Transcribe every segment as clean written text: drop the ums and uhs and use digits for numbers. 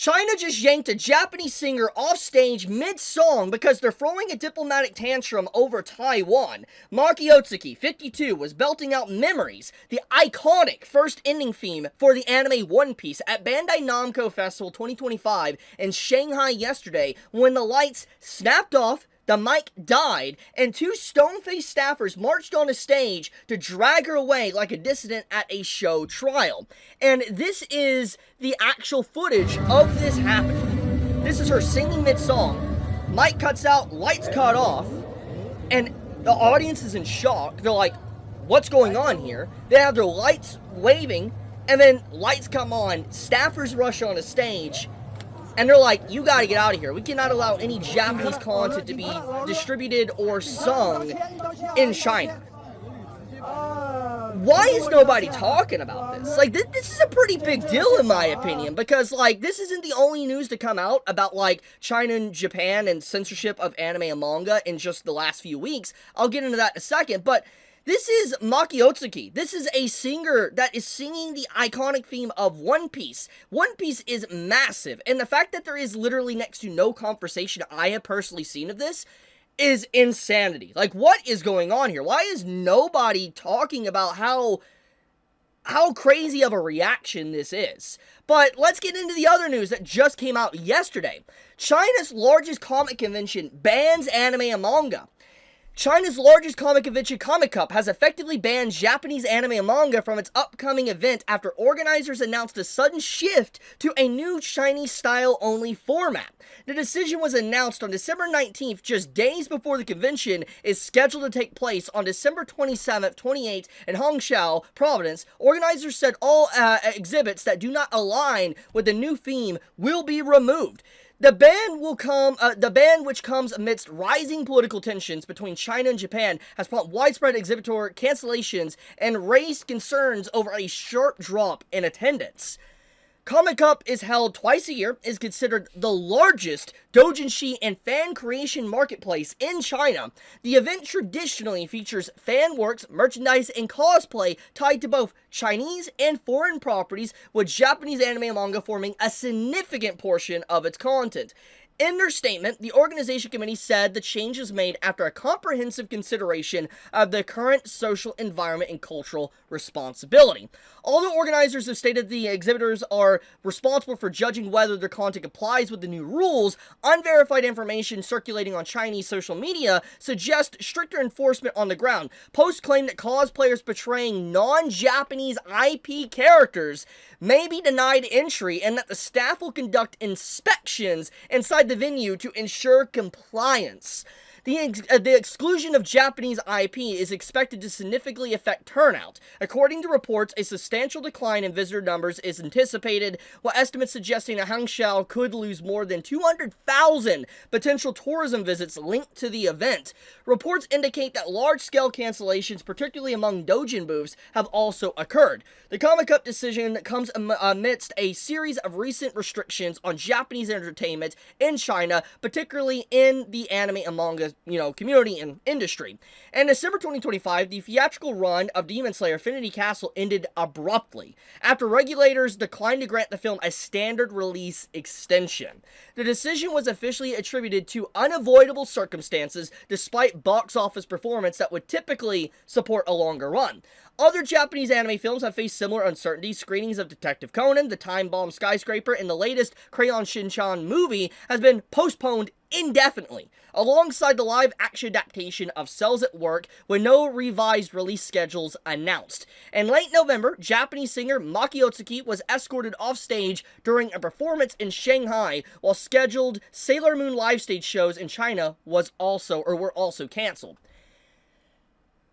China just yanked a Japanese singer off stage mid-song because they're throwing a diplomatic tantrum over Taiwan. Mari Otsuki, 52, was belting out Memories, the iconic first ending theme for the anime One Piece at Bandai Namco Festival 2025 in Shanghai yesterday when the lights snapped off, the mic died, and two stone-faced staffers marched on a stage to drag her away like a dissident at a show trial. And this is the actual footage of this happening. This is her singing mid-song. Mic cuts out, lights cut off, and the audience is in shock. They're like, what's going on here? They have their lights waving, and then lights come on, staffers rush on a stage, and they're like, you gotta get out of here. We cannot allow any Japanese content to be distributed or sung in China. Why is nobody talking about this? Like, this is a pretty big deal in my opinion, because, like, this isn't the only news to come out about, like, China and Japan and censorship of anime and manga in just the last few weeks. I'll get into that in a second, but this is Mari Otsuki. This is a singer that is singing the iconic theme of One Piece. One Piece is massive, and the fact that there is literally next to no conversation I have personally seen of this is insanity. Like, what is going on here? Why is nobody talking about how crazy of a reaction this is? But let's get into the other news that just came out yesterday. China's largest comic convention bans anime and manga. China's largest comic convention, COMICUP, has effectively banned Japanese anime and manga from its upcoming event after organizers announced a sudden shift to a new Chinese-style-only format. The decision was announced on December 19th, just days before the convention is scheduled to take place on December 27th, 28th in Hangzhou, Province. Organizers said all exhibits that do not align with the new theme will be removed. The ban, which comes amidst rising political tensions between China and Japan, has prompted widespread exhibitor cancellations and raised concerns over a sharp drop in attendance. COMICUP is held twice a year, is considered the largest doujinshi and fan creation marketplace in China. The event traditionally features fan works, merchandise, and cosplay tied to both Chinese and foreign properties, with Japanese anime and manga forming a significant portion of its content. In their statement, the organization committee said the change was made after a comprehensive consideration of the current social environment and cultural responsibility. Although organizers have stated the exhibitors are responsible for judging whether their content complies with the new rules, unverified information circulating on Chinese social media suggests stricter enforcement on the ground. Posts claim that cosplayers portraying non-Japanese IP characters may be denied entry and that the staff will conduct inspections inside the venue to ensure compliance. The exclusion of Japanese IP is expected to significantly affect turnout. According to reports, a substantial decline in visitor numbers is anticipated, with estimates suggesting that Hangzhou could lose more than 200,000 potential tourism visits linked to the event. Reports indicate that large-scale cancellations, particularly among doujin booths, have also occurred. The COMICUP decision comes amidst a series of recent restrictions on Japanese entertainment in China, particularly in the anime and manga community and industry. In December 2025, the theatrical run of Demon Slayer Infinity Castle ended abruptly after regulators declined to grant the film a standard release extension. The decision was officially attributed to unavoidable circumstances despite box office performance that would typically support a longer run. Other Japanese anime films have faced similar uncertainty. Screenings of Detective Conan, The Time Bomb Skyscraper, and the latest Crayon Shin-chan movie has been postponed indefinitely, alongside the live-action adaptation of Cells at Work, with no revised release schedules announced. In late November, Japanese singer Mari Otsuki was escorted off stage during a performance in Shanghai, while scheduled Sailor Moon live stage shows in China were also canceled.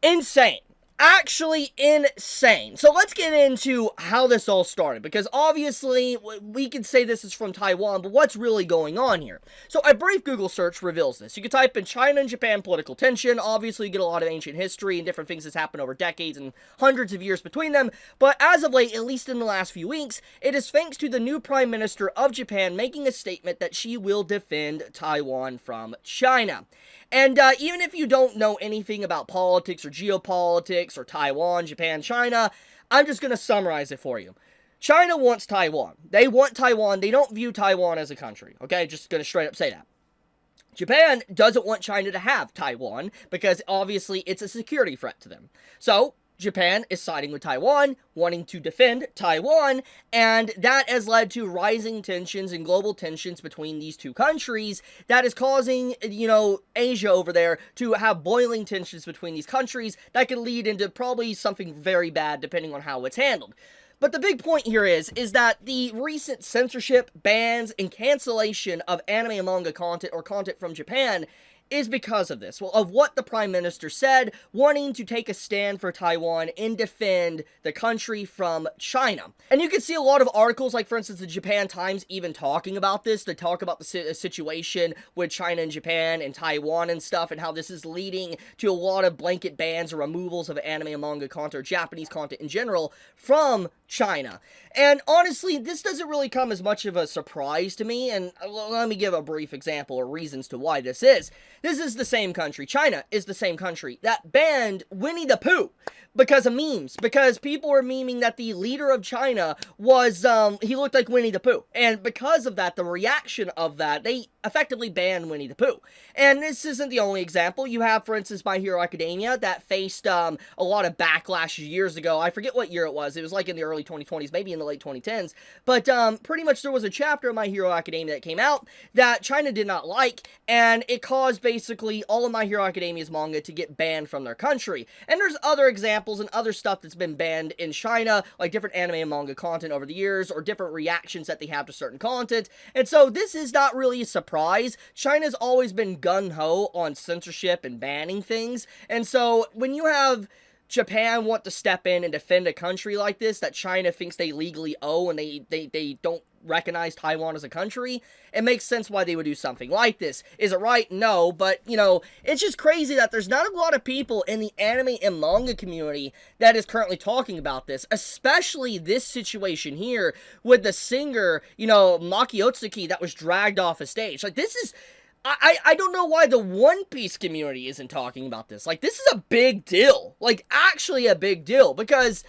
Insane. Actually insane. So let's get into how this all started, because obviously we can say this is from Taiwan, but what's really going on here? So a brief Google search reveals this. You can type in China and Japan political tension. Obviously you get a lot of ancient history and different things that's happened over decades and hundreds of years between them, but as of late, at least in the last few weeks, it is thanks to the new Prime Minister of Japan making a statement that she will defend Taiwan from China. And even if you don't know anything about politics or geopolitics or Taiwan, Japan, China, I'm just going to summarize it for you. China wants Taiwan. They want Taiwan. They don't view Taiwan as a country. Okay, just gonna straight up say that. Japan doesn't want China to have Taiwan because obviously it's a security threat to them. So Japan is siding with Taiwan, wanting to defend Taiwan, and that has led to rising tensions and global tensions between these two countries that is causing, Asia over there to have boiling tensions between these countries that could lead into probably something very bad depending on how it's handled. But the big point here is that the recent censorship, bans, and cancellation of anime and manga content or content from Japan is because of this. Well, of what the Prime Minister said, wanting to take a stand for Taiwan and defend the country from China. And you can see a lot of articles, like for instance, the Japan Times even talking about this. They talk about the situation with China and Japan and Taiwan and stuff, and how this is leading to a lot of blanket bans or removals of anime and manga content or Japanese content in general from China. And honestly, this doesn't really come as much of a surprise to me, and let me give a brief example or reasons to why this is. This is the same country, China is the same country, that banned Winnie the Pooh because of memes, because people were memeing that the leader of China was, he looked like Winnie the Pooh, and because of that, the reaction of that, they effectively banned Winnie the Pooh. And this isn't the only example. You have, for instance, My Hero Academia that faced a lot of backlash years ago. I forget what year it was like in the early 2020s, maybe in the late 2010s, but pretty much there was a chapter of My Hero Academia that came out that China did not like, and it caused basically all of My Hero Academia's manga to get banned from their country. And there's other examples and other stuff that's been banned in China, like different anime and manga content over the years, or different reactions that they have to certain content. And so this is not really a surprise. China's always been gung-ho on censorship and banning things, and so when you have Japan want to step in and defend a country like this that China thinks they legally owe, and they don't recognize Taiwan as a country, it makes sense why they would do something like this. Is it right? No, but, it's just crazy that there's not a lot of people in the anime and manga community that is currently talking about this, especially this situation here with the singer, Mari Otsuki, that was dragged off a stage. Like, this is... I don't know why the One Piece community isn't talking about this. Like, this is a big deal. Like, actually a big deal, because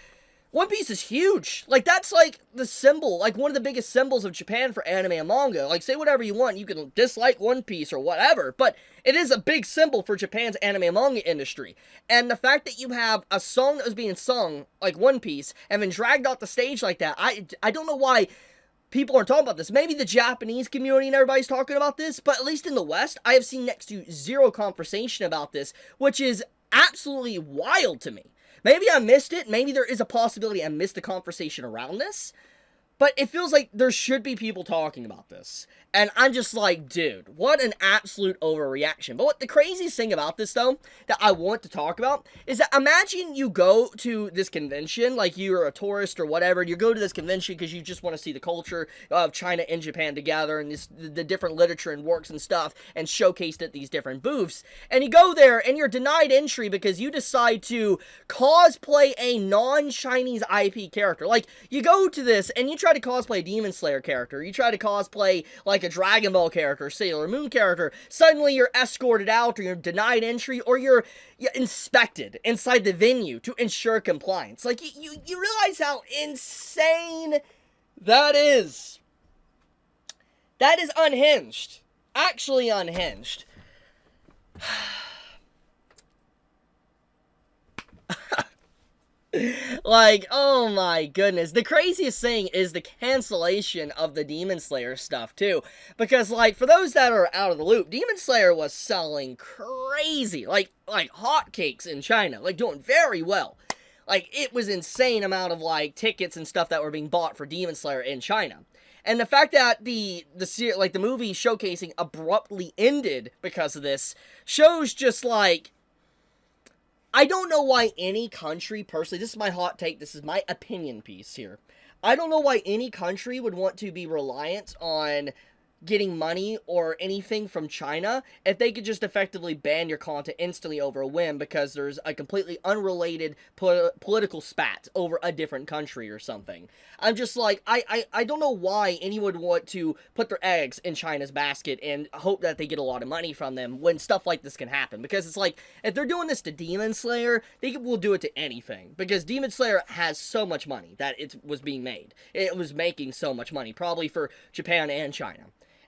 One Piece is huge. Like, that's, like, the symbol, like, one of the biggest symbols of Japan for anime and manga. Like, say whatever you want, you can dislike One Piece or whatever, but it is a big symbol for Japan's anime and manga industry. And the fact that you have a song that was being sung, like One Piece, and then dragged off the stage like that, I don't know why people aren't talking about this. Maybe the Japanese community and everybody's talking about this, but at least in the West, I have seen next to zero conversation about this, which is absolutely wild to me. Maybe I missed it. Maybe there is a possibility I missed the conversation around this, but it feels like there should be people talking about this. And I'm just like, dude, what an absolute overreaction. But what the craziest thing about this, though, that I want to talk about, is that imagine you go to this convention, like you're a tourist or whatever, and you go to this convention because you just want to see the culture of China and Japan together, and the different literature and works and stuff, and showcased at these different booths. And you go there, and you're denied entry because you decide to cosplay a non-Chinese IP character. Like, you go to this, and you try to cosplay a Demon Slayer character, you try to cosplay, like, a Dragon Ball character, Sailor Moon character, suddenly you're escorted out, or you're denied entry, or you're inspected inside the venue to ensure compliance. Like, you realize how insane that is. That is unhinged. Actually unhinged. Like, oh my goodness. The craziest thing is the cancellation of the Demon Slayer stuff, too. Because, like, for those that are out of the loop, Demon Slayer was selling crazy. Like hotcakes in China. Like, doing very well. Like, it was insane amount of, like, tickets and stuff that were being bought for Demon Slayer in China. And the fact that the movie showcasing abruptly ended because of this shows just, like, I don't know why any country, personally, this is my hot take, this is my opinion piece here. I don't know why any country would want to be reliant on getting money or anything from China if they could just effectively ban your content instantly over a whim because there's a completely unrelated political spat over a different country or something. I'm just like, I don't know why anyone would want to put their eggs in China's basket and hope that they get a lot of money from them when stuff like this can happen. Because it's like, if they're doing this to Demon Slayer, they will do it to anything. Because Demon Slayer has so much money that it was being made. It was making so much money, probably for Japan and China.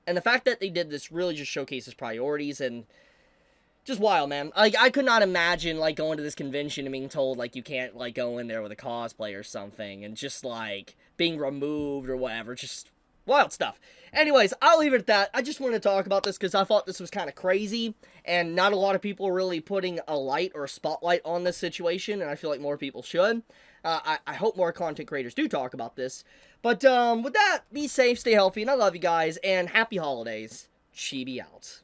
And the fact that they did this really just showcases priorities and just wild, man. Like, I could not imagine, like, going to this convention and being told, like, you can't, like, go in there with a cosplay or something and just, like, being removed or whatever. Just wild stuff. Anyways, I'll leave it at that. I just wanted to talk about this because I thought this was kind of crazy and not a lot of people are really putting a light or a spotlight on this situation, and I feel like more people should. I hope more content creators do talk about this. But with that, be safe, stay healthy, and I love you guys, and happy holidays. Chibi out.